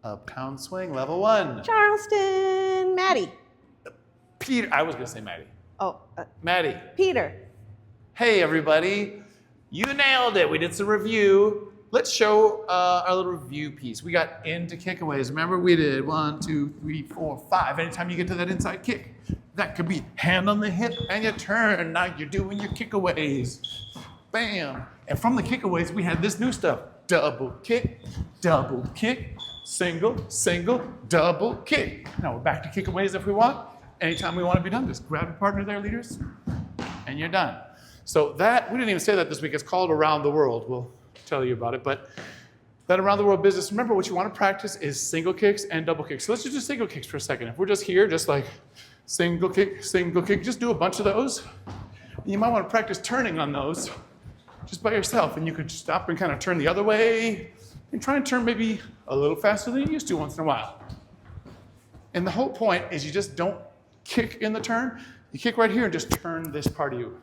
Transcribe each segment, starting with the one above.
Uptown Swing, level 1. Charleston, Maddie. Peter, I was gonna say Maddie. Oh, Maddie. Peter. Hey everybody, you nailed it. We did some review. Let's show our little review piece. We got into kickaways. Remember we did 1, 2, 3, 4, 5. Anytime you get to that inside kick, that could be hand on the hip and you turn. Now you're doing your kickaways. Bam. And from the kickaways, we had this new stuff. Double kick, single, single, double kick. Now we're back to kickaways if we want. Anytime we want to be done, just grab a partner there, leaders, and you're done. So that, we didn't even say that this week, it's called Around the World. We'll tell you about it, but that Around the World business, remember what you want to practice is single kicks and double kicks. So let's just do single kicks for a second. If we're just here, just like single kick, just do a bunch of those. You might want to practice turning on those just by yourself, and you could stop and kind of turn the other way and try and turn maybe a little faster than you used to once in a while. And the whole point is you just don't kick in the turn. You kick right here and just turn this part of you.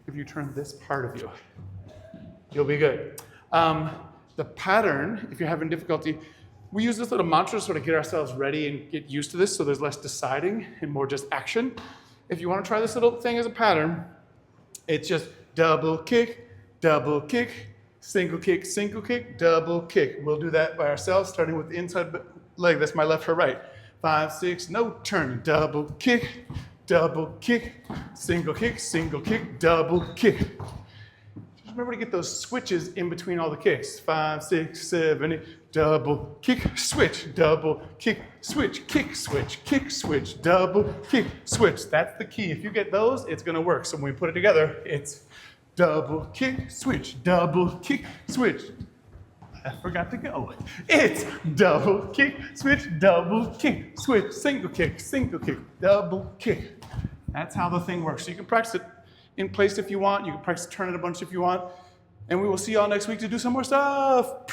If you turn this part of you, you'll be good. The pattern, if you're having difficulty, we use this little mantra to sort of get ourselves ready and get used to this so there's less deciding and more just action. If you want to try this little thing as a pattern, it's just double kick, single kick, double kick. We'll do that by ourselves, starting with the inside leg. That's my left or right. 5, 6, no turn. Double kick, single kick, double kick. Just remember to get those switches in between all the kicks. 5, 6, 7, 8, double kick, switch, double kick, switch, kick, switch, double kick, switch. That's the key. If you get those, it's gonna work. So when we put it together, it's double kick, switch, double kick, switch. I forgot to go. It's double kick, switch, single kick, double kick. That's how the thing works. So you can practice it in place if you want. You can practice turning it a bunch if you want. And we will see y'all next week to do some more stuff.